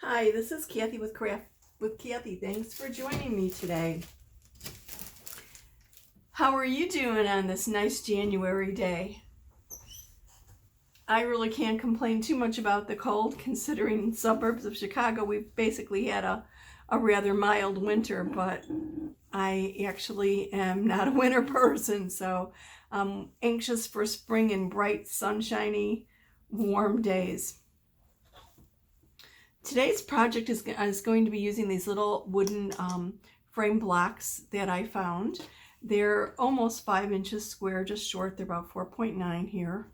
Hi, this is Kathy with Craft with Kathy. Thanks for joining me today. How are you doing on this nice January day? I really can't complain too much about the cold, considering suburbs of Chicago we've basically had a rather mild winter, but I actually am not a winter person, so I'm anxious for spring and bright, sunshiny, warm days. Today's project is going to be using these little wooden frame blocks that I found. They're almost 5 inches square, just short. They're about 4.9 here.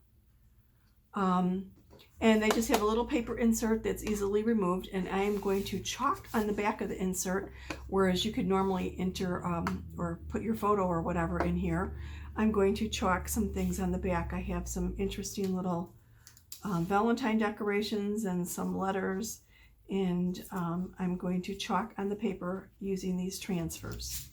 And they just have a little paper insert that's easily removed, and I am going to chalk on the back of the insert, whereas you could normally enter or put your photo or whatever in here. I'm going to chalk some things on the back. I have some interesting little Valentine decorations and some letters, and I'm going to chalk on the paper using these transfers.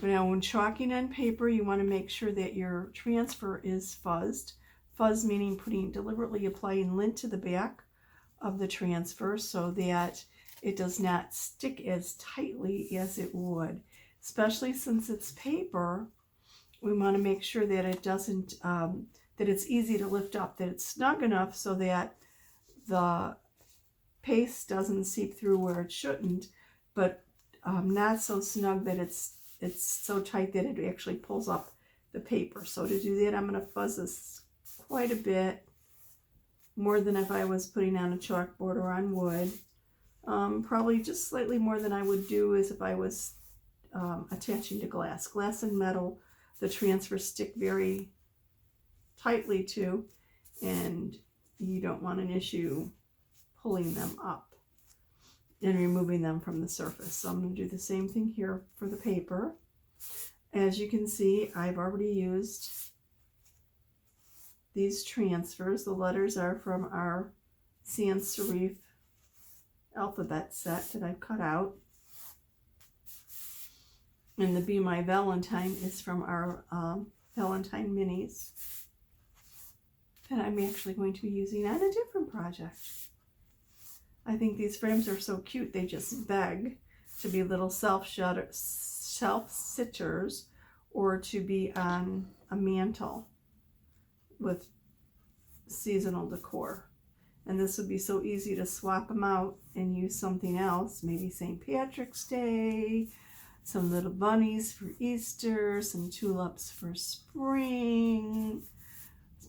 Now, when chalking on paper, you want to make sure that your transfer is fuzzed. Fuzz meaning deliberately applying lint to the back of the transfer so that it does not stick as tightly as it would. Especially since it's paper, we want to make sure that it doesn't, that it's easy to lift up, that it's snug enough so that the paste doesn't seep through where it shouldn't, but not so snug that it's so tight that it actually pulls up the paper. So to do that, I'm going to fuzz this quite a bit, more than if I was putting on a chalkboard or on wood. Probably just slightly more than I would do as if I was attaching to glass. Glass and metal, the transfers stick very tightly to, and you don't want an issue pulling them up and removing them from the surface. So I'm going to do the same thing here for the paper. As you can see, I've already used these transfers. The letters are from our sans serif alphabet set that I've cut out. And the Be My Valentine is from our Valentine minis that I'm actually going to be using on a different project. I think these frames are so cute, they just beg to be little self-sitters or to be on a mantle with seasonal decor. And this would be so easy to swap them out and use something else, maybe St. Patrick's Day, some little bunnies for Easter, some tulips for spring,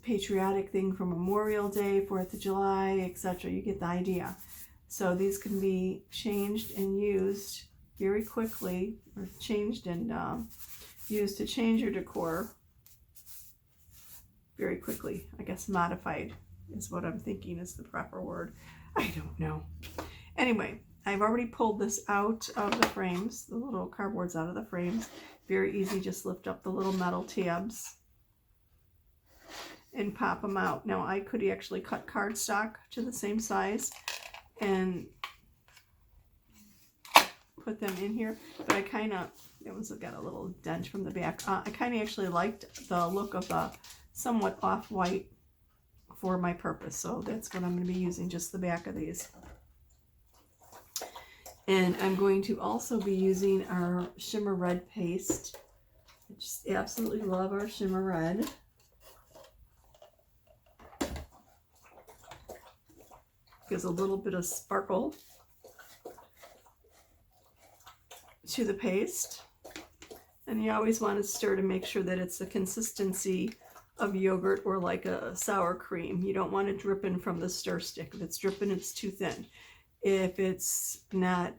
patriotic thing for Memorial Day, 4th of July, etc. You get the idea. So these can be changed and used very quickly, or changed and used to change your decor very quickly. I guess modified is what I'm thinking is the proper word. I don't know. Anyway, I've already pulled this out of the frames, the little cardboards out of the frames. Very easy, just lift up the little metal tabs and pop them out. Now I could actually cut cardstock to the same size and put them in here, but I kind of, it was got a little dent from the back. I kind of actually liked the look of the somewhat off-white for my purpose, so that's what I'm going to be using, just the back of these. And I'm going to also be using our shimmer red paste. I just absolutely love our shimmer red. Gives a little bit of sparkle to the paste. And you always want to stir to make sure that it's the consistency of yogurt or like a sour cream. You don't want it dripping from the stir stick. If it's dripping, it's too thin. If it's not,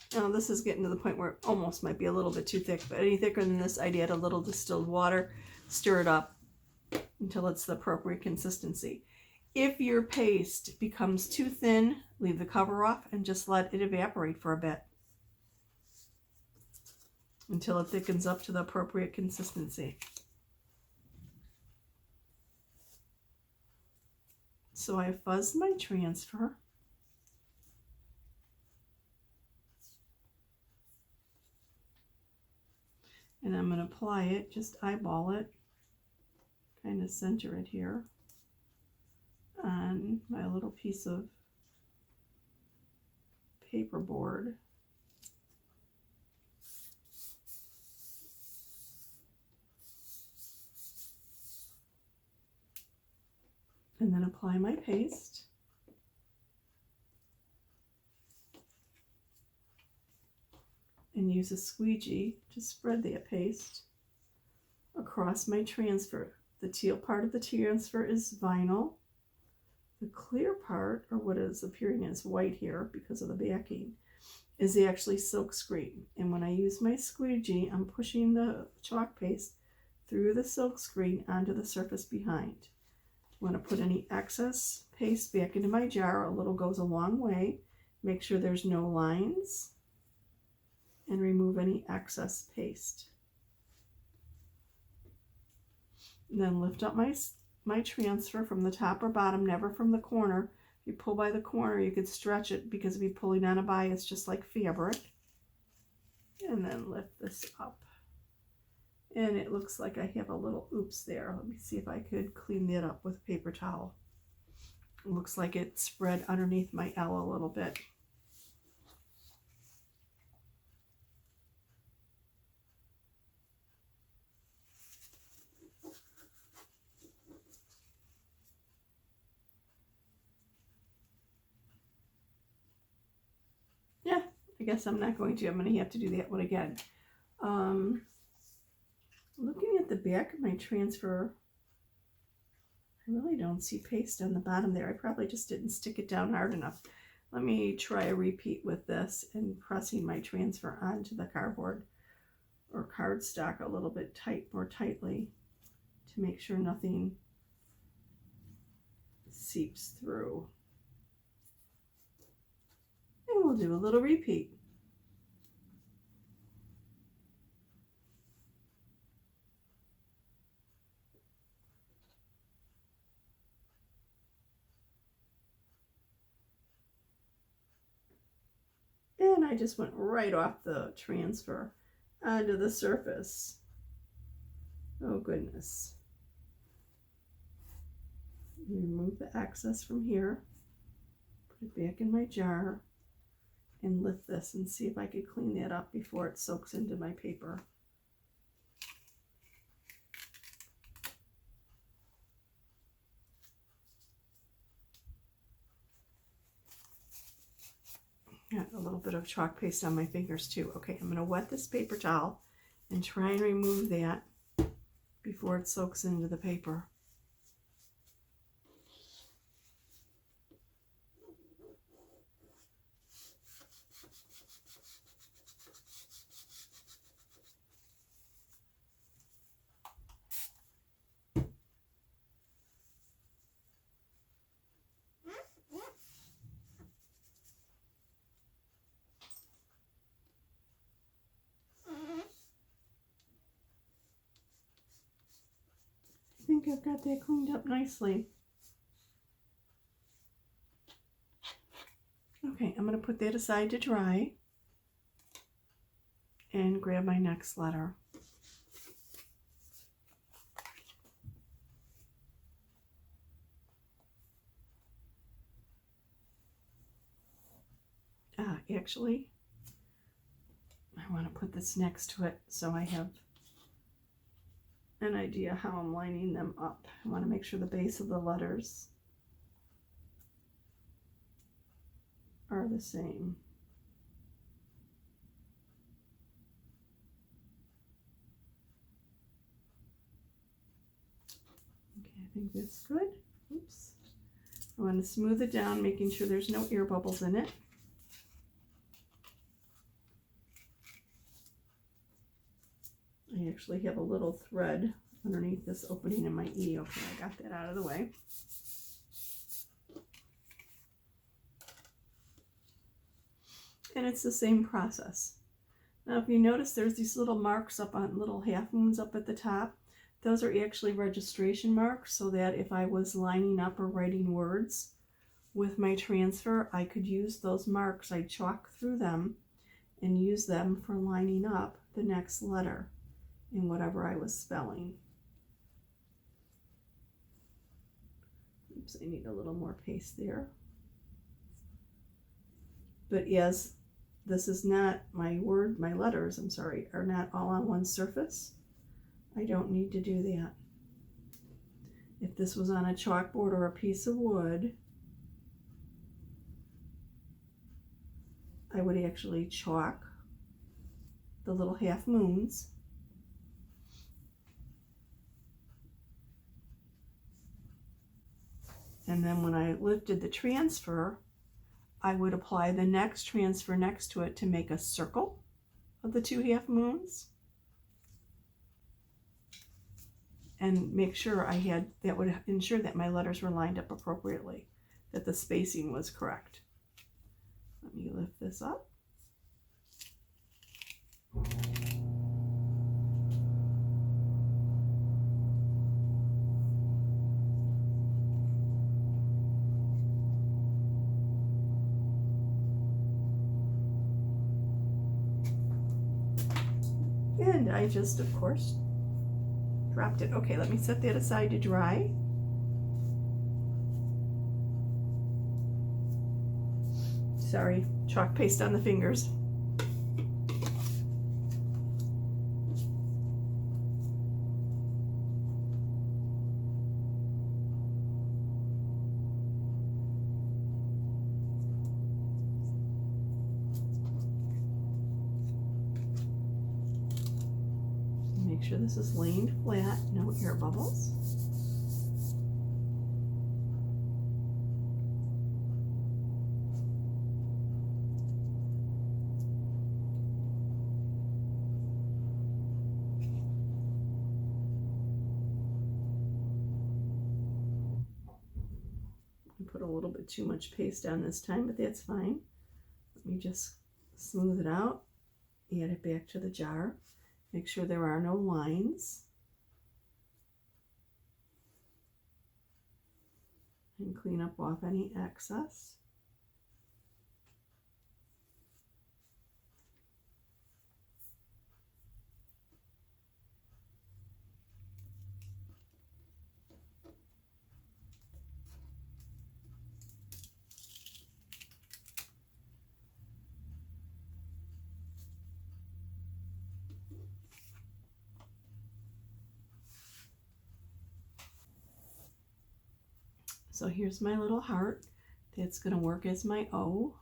this is getting to the point where it almost might be a little bit too thick, but any thicker than this, I'd add a little distilled water, stir it up until it's the appropriate consistency. If your paste becomes too thin, leave the cover off and just let it evaporate for a bit until it thickens up to the appropriate consistency. So I fuzzed my transfer. And I'm going to apply it, just eyeball it, kind of center it here on my little piece of paperboard. And then apply my paste. And use a squeegee to spread that paste across my transfer. The teal part of the transfer is vinyl. The clear part, or what is appearing as white here because of the backing, is actually silk screen. And when I use my squeegee, I'm pushing the chalk paste through the silk screen onto the surface behind. I'm going to put any excess paste back into my jar. A little goes a long way. Make sure there's no lines and remove any excess paste. And then lift up my transfer from the top or bottom, never from the corner. If you pull by the corner, you could stretch it, because if you pulling on a bias, just like fabric. And then lift this up. And it looks like I have a little oops there. Let me see if I could clean that up with a paper towel. It looks like it spread underneath my L a little bit. Yeah, I guess I'm not going to. I'm going to have to do that one again. Looking at the back of my transfer, I really don't see paste on the bottom there. I probably just didn't stick it down hard enough. Let me try a repeat with this and pressing my transfer onto the cardboard or cardstock a little bit more tightly to make sure nothing seeps through. And we'll do a little repeat. And I just went right off the transfer onto the surface. Oh goodness. Remove the excess from here. Put it back in my jar and lift this and see if I could clean that up before it soaks into my paper. Got a little bit of chalk paste on my fingers too. Okay, I'm going to wet this paper towel and try and remove that before it soaks into the paper. I think I've got that cleaned up nicely. Okay, I'm going to put that aside to dry and grab my next letter. Actually, I want to put this next to it so I have an idea how I'm lining them up. I want to make sure the base of the letters are the same. Okay, I think that's good. Oops. I want to smooth it down, making sure there's no air bubbles in it. I actually have a little thread underneath this opening in my E. Okay, I got that out of the way. And it's the same process. Now, if you notice, there's these little marks up on little half moons up at the top. Those are actually registration marks, so that if I was lining up or writing words with my transfer, I could use those marks. I chalk through them and use them for lining up the next letter in whatever I was spelling. Oops, I need a little more paste there. But yes, this is not my letters, I'm sorry, are not all on one surface. I don't need to do that. If this was on a chalkboard or a piece of wood, I would actually chalk the little half moons. And then when I lifted the transfer, I would apply the next transfer next to it to make a circle of the 2 half moons. And make sure that would ensure that my letters were lined up appropriately, that the spacing was correct. Let me lift this up. And I just, of course, dropped it. Okay, let me set that aside to dry. Sorry, chalk paste on the fingers. Make sure this is laying flat, no air bubbles. I put a little bit too much paste on this time, but that's fine. Let me just smooth it out, add it back to the jar. Make sure there are no lines. And clean up off any excess. So here's my little heart. That's going to work as my O.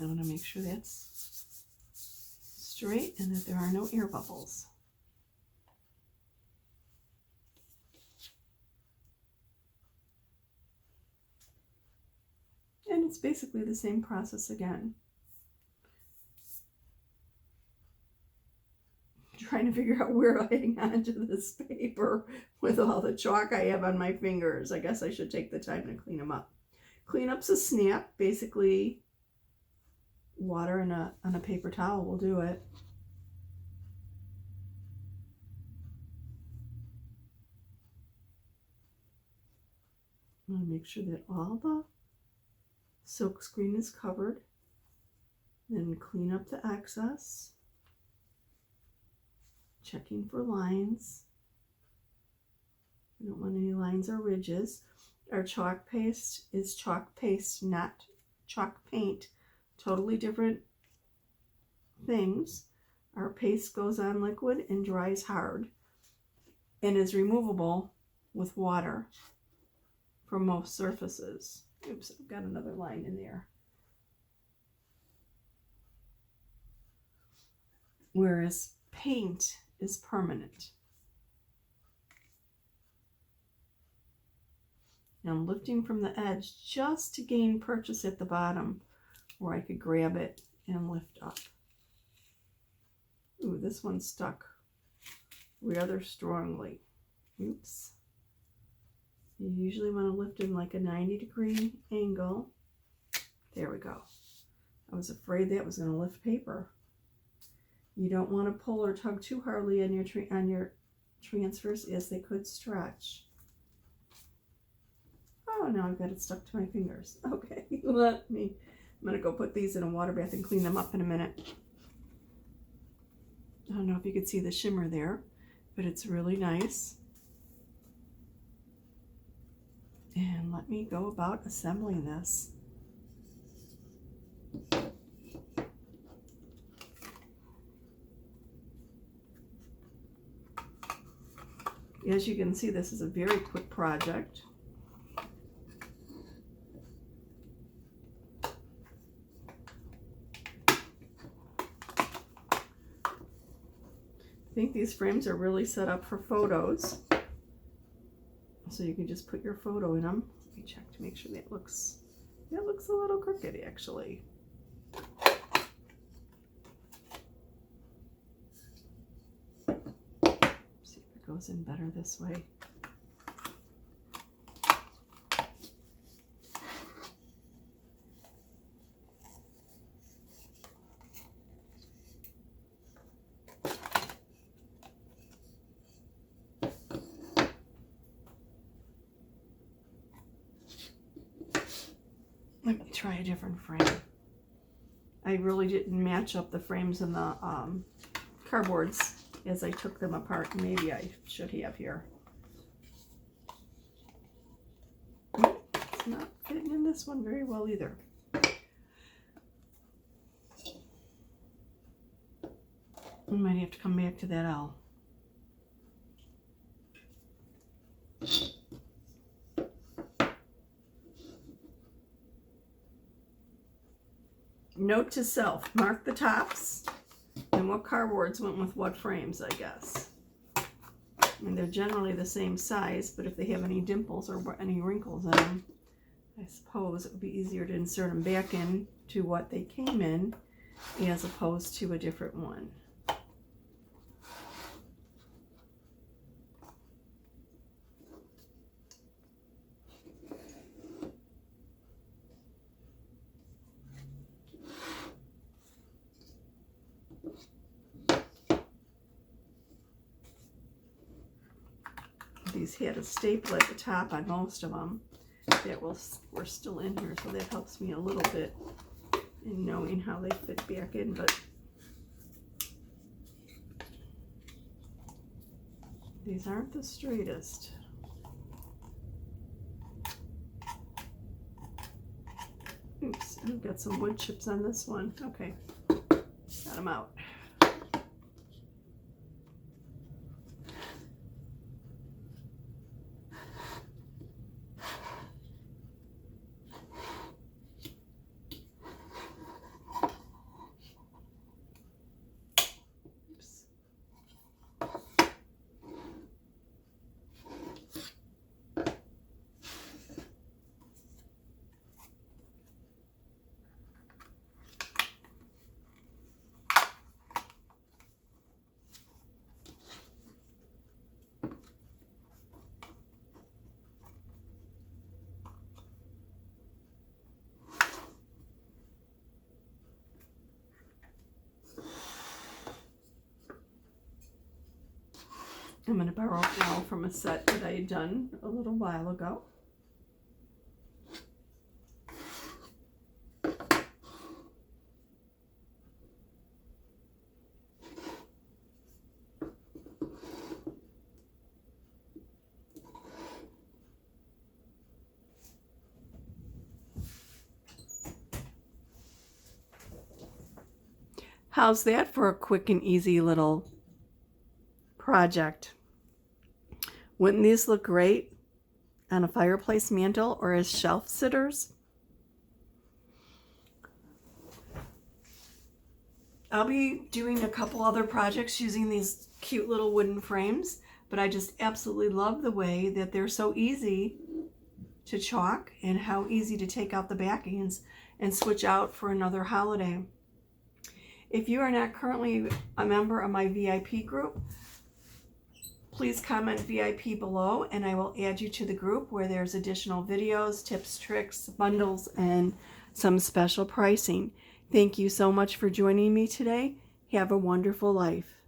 I want to make sure that's straight and that there are no air bubbles. And it's basically the same process again. Trying to figure out where to hang on to this paper with all the chalk I have on my fingers. I guess I should take the time to clean them up. Cleanup's a snap. Basically, water on a paper towel will do it. I want to make sure that all the silk screen is covered. Then clean up the excess. Checking for lines. We don't want any lines or ridges. Our chalk paste is chalk paste, not chalk paint. Totally different things. Our paste goes on liquid and dries hard and is removable with water from most surfaces. Oops, I've got another line in there. Whereas paint is permanent. Now I'm lifting from the edge just to gain purchase at the bottom where I could grab it and lift up. Ooh, this one stuck rather strongly. Oops. You usually want to lift in like a 90-degree angle. There we go. I was afraid that was going to lift paper. You don't want to pull or tug too hardly on your transfers as they could stretch. Oh, now I've got it stuck to my fingers. Okay, let me I'm going to go put these in a water bath and clean them up in a minute. I don't know if you could see the shimmer there, but it's really nice. And let me go about assembling this. As you can see, this is a very quick project. I think these frames are really set up for photos. So you can just put your photo in them. Let me check to make sure that looks a little crooked actually. See if it goes in better this way. Let me try a different frame. I really didn't match up the frames in the cardboards as I took them apart. Maybe I should have here. It's not fitting in this one very well either. We might have to come back to that L. Note to self, mark the tops and what cardboards went with what frames, I guess. I mean, they're generally the same size, but if they have any dimples or any wrinkles in them, I suppose it would be easier to insert them back in to what they came in as opposed to a different one. These had a staple at the top on most of them that were still in here, so that helps me a little bit in knowing how they fit back in, but these aren't the straightest. Oops, I've got some wood chips on this one. Okay, got them out. I'm going to borrow it now from a set that I had done a little while ago. How's that for a quick and easy little project? Wouldn't these look great on a fireplace mantle or as shelf sitters? I'll be doing a couple other projects using these cute little wooden frames, but I just absolutely love the way that they're so easy to chalk and how easy to take out the backings and switch out for another holiday. If you are not currently a member of my VIP group, please comment VIP below and I will add you to the group where there's additional videos, tips, tricks, bundles, and some special pricing. Thank you so much for joining me today. Have a wonderful life.